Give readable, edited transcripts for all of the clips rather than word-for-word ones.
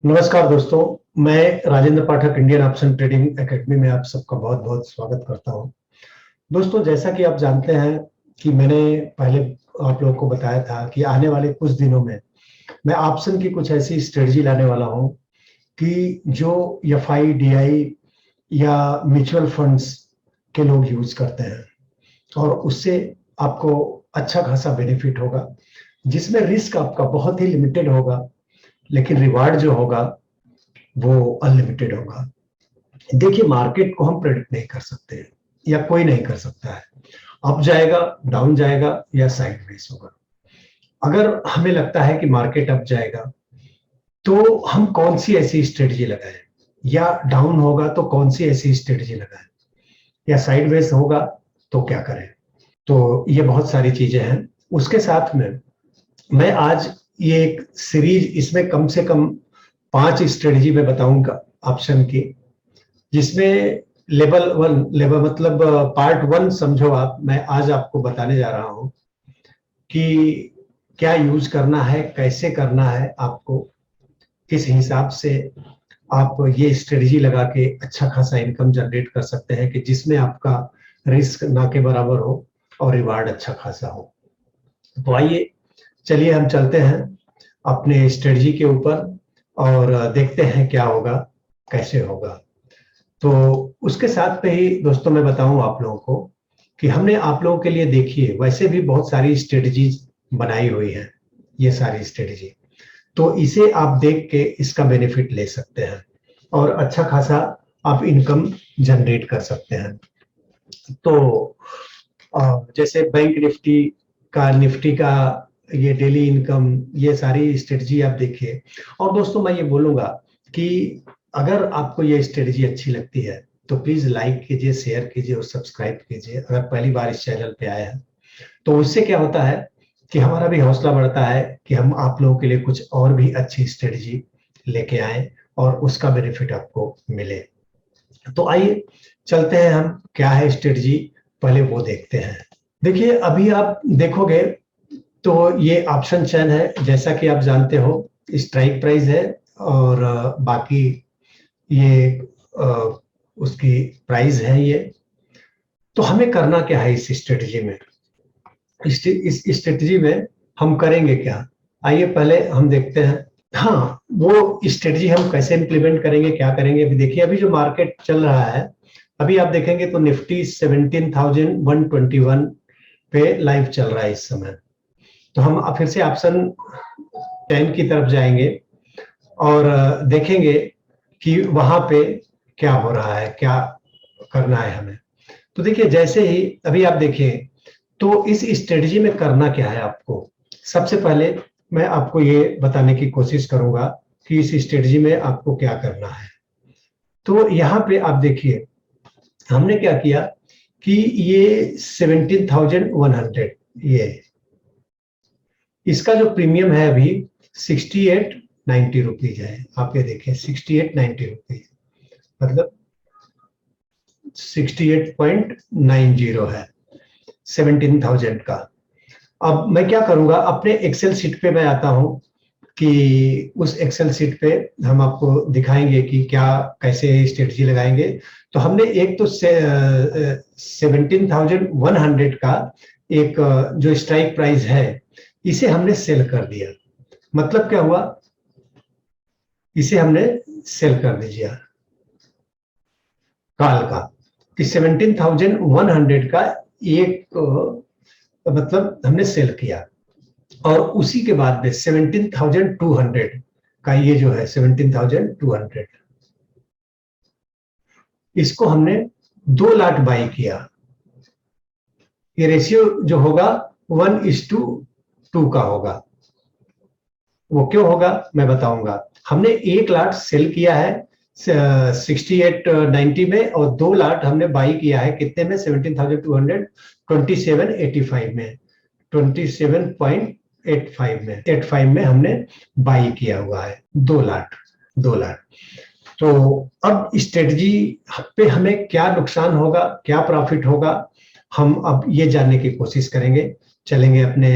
नमस्कार दोस्तों, मैं राजेंद्र पाठक इंडियन ऑप्शन ट्रेडिंग एकेडमी में आप सबका बहुत बहुत स्वागत करता हूं। दोस्तों, जैसा कि आप जानते हैं कि मैंने पहले आप लोगों को बताया था कि आने वाले कुछ दिनों में मैं ऑप्शन की कुछ ऐसी स्ट्रेटजी लाने वाला हूं कि जो एफआई, डीआई या म्यूचुअल फंड्स के लोग यूज करते हैं और उससे आपको अच्छा खासा बेनिफिट होगा, जिसमें रिस्क आपका बहुत ही लिमिटेड होगा, लेकिन रिवार्ड जो होगा वो अनलिमिटेड होगा। देखिए, मार्केट को हम प्रेडिक्ट नहीं कर सकते हैं या कोई नहीं कर सकता है। अप जाएगा, डाउन जाएगा या साइडवेज होगा। अगर हमें लगता है कि मार्केट अप जाएगा तो हम कौन सी ऐसी स्ट्रेटजी लगाएं, या डाउन होगा तो कौन सी ऐसी स्ट्रेटजी लगाएं, या साइडवेज होगा तो क्या करें। तो ये बहुत सारी चीजें हैं। उसके साथ में मैं आज ये एक सीरीज, इसमें कम से कम 5 स्ट्रेटजी मैं बताऊंगा ऑप्शन की, जिसमें लेवल मतलब पार्ट 1 समझो आप। मैं आज आपको बताने जा रहा हूं कि क्या यूज करना है, कैसे करना है आपको, किस हिसाब से आप ये स्ट्रेटजी लगा के अच्छा खासा इनकम जनरेट कर सकते हैं कि जिसमें आपका रिस्क ना के बराबर हो और रिवार्ड अच्छा खासा हो। तो आइए, चलिए हम चलते हैं अपने स्ट्रेटजी के ऊपर और देखते हैं क्या होगा, कैसे होगा। तो उसके साथ में ही दोस्तों मैं बताऊं आप लोगों को कि हमने आप लोगों के लिए, देखिए, वैसे भी बहुत सारी स्ट्रेटजीज बनाई हुई हैं। ये सारी स्ट्रेटजी, तो इसे आप देख के इसका बेनिफिट ले सकते हैं और अच्छा खासा आप इनकम जनरेट कर सकते हैं। तो जैसे बैंक निफ्टी का ये डेली इनकम, ये सारी स्ट्रेटजी आप देखिए। और दोस्तों, मैं ये बोलूंगा कि अगर आपको ये स्ट्रेटजी अच्छी लगती है तो प्लीज लाइक कीजिए, शेयर कीजिए और सब्सक्राइब कीजिए अगर पहली बार इस चैनल पे आए हैं। तो उससे क्या होता है कि हमारा भी हौसला बढ़ता है कि हम आप लोगों के लिए कुछ और भी अच्छी स्ट्रेटजी लेके आए और उसका बेनिफिट आपको मिले। तो आइए चलते हैं, हम क्या है स्ट्रेटजी पहले वो देखते हैं। देखिए, अभी आप देखोगे तो ये ऑप्शन चेन है, जैसा कि आप जानते हो। स्ट्राइक प्राइस है और बाकी ये अ, उसकी प्राइस है ये। तो हमें करना क्या है इस स्ट्रेटजी में, इस स्ट्रेटजी में हम करेंगे क्या, आइए पहले हम देखते हैं। हाँ, वो स्ट्रेटजी हम कैसे इंप्लीमेंट करेंगे, क्या करेंगे, अभी देखिए। अभी जो मार्केट चल रहा है, अभी आप देखेंगे तो निफ्टी 17,121 पे लाइव चल रहा है इस समय। तो हम फिर से ऑप्शन 10 की तरफ जाएंगे और देखेंगे कि वहां पे क्या हो रहा है, क्या करना है हमें। तो देखिए, जैसे ही अभी आप देखिए, तो इस स्ट्रेटजी में करना क्या है आपको। सबसे पहले मैं आपको ये बताने की कोशिश करूंगा कि इस स्ट्रेटजी में आपको क्या करना है। तो यहाँ पे आप देखिए, हमने क्या किया कि ये 17,100, ये इसका जो प्रीमियम है अभी 6890 रुपीज है। आप ये देखिए 6890 रुपीज, मतलब 68.90 है 17,000 का। अब मैं क्या करूंगा, अपने एक्सेल शीट पे मैं आता हूं कि उस एक्सेल शीट पे हम आपको दिखाएंगे कि क्या, कैसे स्ट्रेटजी लगाएंगे। तो हमने एक तो 17,100 का एक जो स्ट्राइक प्राइस है, इसे हमने सेल कर दिया। मतलब क्या हुआ, इसे हमने सेल कर दिया काल का, कि 17,100 का एक मतलब हमने सेल किया। और उसी के बाद में 17,200 का ये जो है 17,200, इसको हमने 2 लाख बाई किया। ये रेशियो जो होगा 1:2 का होगा। वो क्यों होगा मैं बताऊंगा। हमने 1 लाख सेल किया है 6890 में, और 2 लाख हमने बाई किया है कितने में, 17,200, 2785 में, 27.85 में हमने बाई किया हुआ है 2 लाख। तो अब स्ट्रेटजी पे हमें क्या नुकसान होगा, क्या प्रॉफिट होगा, हम अब ये जानने की कोशिश करेंगे। चलेंगे अपने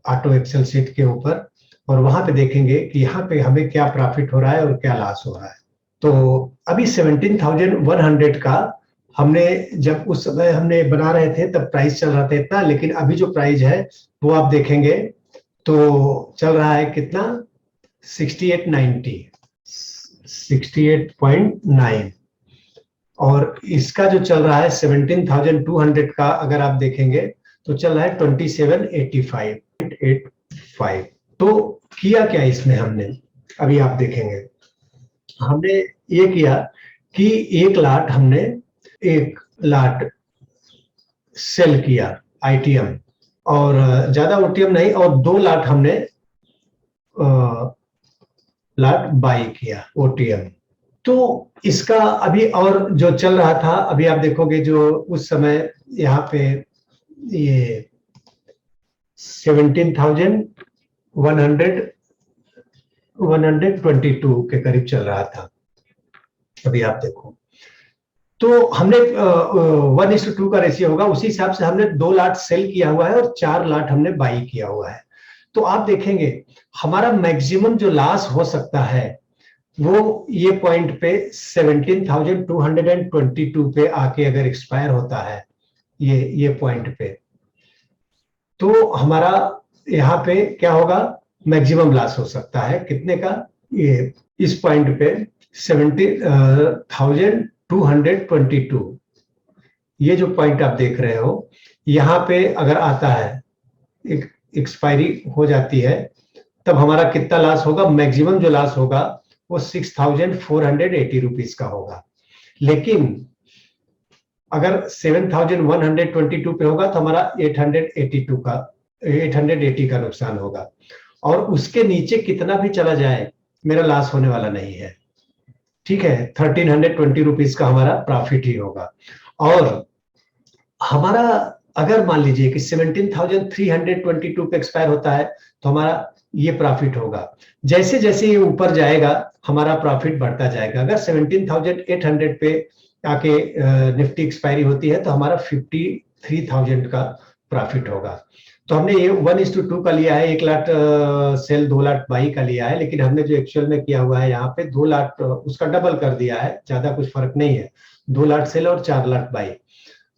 ऑटो एक्सेल शीट के ऊपर और वहां पे देखेंगे कि यहाँ पे हमें क्या प्रॉफिट हो रहा है और क्या लॉस हो रहा है। तो अभी 17,100 का हमने जब उस समय हमने बना रहे थे तब प्राइस चल रहा था इतना, लेकिन अभी जो प्राइस है वो आप देखेंगे तो चल रहा है कितना, 6890, 68.9। और इसका जो चल रहा है 17,200 का अगर आप देखेंगे तो चल रहा है 2785.85। तो किया क्या इसमें हमने, अभी आप देखेंगे हमने ये किया कि एक लाट सेल किया आईटीएम, और ज्यादा ओटीएम नहीं, और 2 लाट हमने लाट बाई किया ओटीएम। तो इसका अभी और जो चल रहा था, अभी आप देखोगे जो उस समय यहाँ पे ये 17,122 के करीब चल रहा था। अभी आप देखो तो हमने 1:2 का रेशियो होगा, उसी हिसाब से हमने 2 लाट सेल किया हुआ है और 4 लाट हमने बाई किया हुआ है। तो आप देखेंगे हमारा मैक्सिमम जो लॉस हो सकता है वो ये पॉइंट पे 17,222 पे आके अगर एक्सपायर होता है, ये पॉइंट पे, तो हमारा यहाँ पे क्या होगा, मैक्सिमम लॉस हो सकता है कितने का, ये इस पॉइंट पे 17,222, ये जो पॉइंट आप देख रहे हो यहाँ पे अगर आता है, एक एक्सपायरी हो जाती है, तब हमारा कितना लॉस होगा, मैक्सिमम जो लॉस होगा वो 6,480 रुपीज का होगा। लेकिन अगर 7,122 पे होगा तो हमारा 880 का नुकसान होगा, और उसके नीचे कितना भी चला जाए मेरा लॉस होने वाला नहीं है, ठीक है। 1,320 रुपीज का हमारा प्रॉफिट ही होगा। और हमारा अगर मान लीजिए कि 17,322 पे एक्सपायर होता है तो हमारा ये प्रॉफिट होगा। जैसे जैसे ये ऊपर जाएगा हमारा प्रॉफिट बढ़ता जाएगा। अगर 17,800 पे आके निफ्टी एक्सपायरी होती है तो हमारा 53,000 का प्रॉफिट होगा। तो हमने ये 1:2 का लिया है, 1 लाख सेल 2 लाख बाई का लिया है, लेकिन हमने जो एक्चुअल में किया हुआ है यहाँ पे 2 लाख उसका डबल कर दिया है, ज्यादा कुछ फर्क नहीं है, 2 लाख सेल और 4 लाख बाई।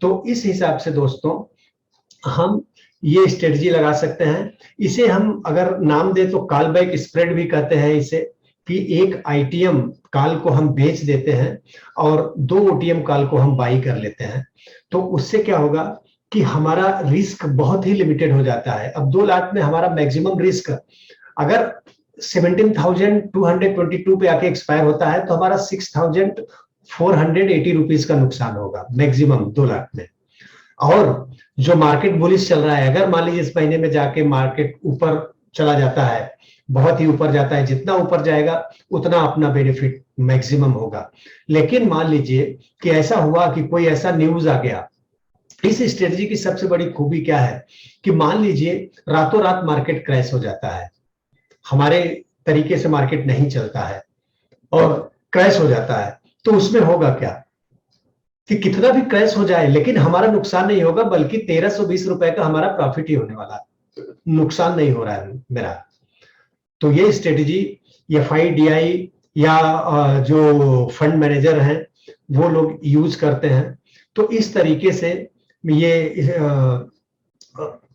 तो इस हिसाब से दोस्तों हम ये स्ट्रेटजी लगा सकते हैं। इसे हम अगर नाम दे तो कॉल बैक स्प्रेड भी कहते हैं इसे, कि एक आईटीएम कॉल को हम बेच देते हैं और 2 ओटीएम कॉल को हम बाई कर लेते हैं। तो उससे क्या होगा कि हमारा रिस्क बहुत ही लिमिटेड हो जाता है। अब 2 लाख में हमारा मैक्सिमम रिस्क अगर 17,222 पे आके एक्सपायर होता है तो हमारा 6,480 रुपीज का नुकसान होगा मैक्सिमम 2 लाख में। और जो मार्केट बुलिश चल रहा है, अगर मान लीजिए इस महीने में जाके मार्केट ऊपर चला जाता है, बहुत ही ऊपर जाता है, जितना ऊपर जाएगा उतना अपना बेनिफिट मैक्सिमम होगा। लेकिन मान लीजिए कि ऐसा हुआ कि कोई ऐसा न्यूज आ गया, इस स्ट्रेटजी की सबसे बड़ी खूबी क्या है कि मान लीजिए रातों रात मार्केट क्रैश हो जाता है, हमारे तरीके से मार्केट नहीं चलता है और क्रैश हो जाता है, तो उसमें होगा क्या कि कितना भी क्रैश हो जाए लेकिन हमारा नुकसान नहीं होगा, बल्कि 1,320 रुपए का हमारा प्रॉफिट ही होने वाला है, नुकसान नहीं हो रहा है मेरा। तो ये स्ट्रेटजी एफआईडीआई या जो फंड मैनेजर हैं वो लोग यूज करते हैं। तो इस तरीके से ये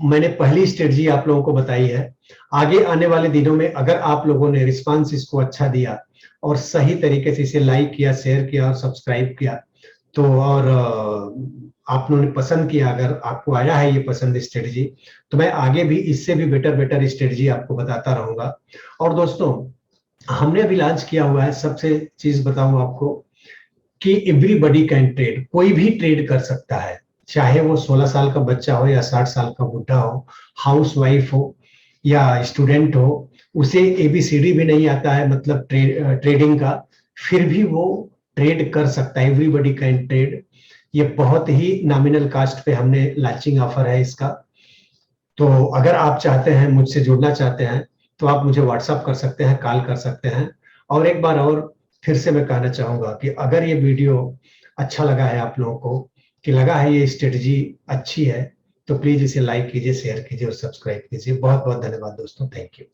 मैंने पहली स्ट्रेटजी आप लोगों को बताई है। आगे आने वाले दिनों में अगर आप लोगों ने रिस्पांस इसको अच्छा दिया और सही तरीके से इसे लाइक किया, शेयर किया और सब्सक्राइब किया, तो और आप लोगों ने पसंद किया, अगर आपको आया है ये पसंद स्ट्रेटजी, तो मैं आगे भी इससे भी बेटर स्ट्रेटजी आपको बताता रहूंगा। और दोस्तों हमने अभी लॉन्च किया हुआ है, सबसे चीज बताऊं आपको कि एवरीबॉडी कैन ट्रेड, कोई भी ट्रेड कर सकता है, चाहे वो 16 साल का बच्चा हो या 60 साल का बुढ़ा हो, हाउस वाइफ हो या स्टूडेंट हो, उसे एबीसीडी भी नहीं आता है मतलब ट्रेडिंग का, फिर भी वो ट्रेड कर सकता है। एवरीबॉडी कैन ट्रेड, ये बहुत ही नॉमिनल कास्ट पे हमने लॉन्चिंग ऑफर है इसका। तो अगर आप चाहते हैं, मुझसे जुड़ना चाहते हैं, तो आप मुझे व्हाट्सअप कर सकते हैं, कॉल कर सकते हैं। और एक बार और फिर से मैं कहना चाहूंगा कि अगर ये वीडियो अच्छा लगा है आप लोगों को, कि लगा है ये स्ट्रेटजी अच्छी है, तो प्लीज इसे लाइक कीजिए, शेयर कीजिए और सब्सक्राइब कीजिए। बहुत बहुत धन्यवाद दोस्तों, थैंक यू।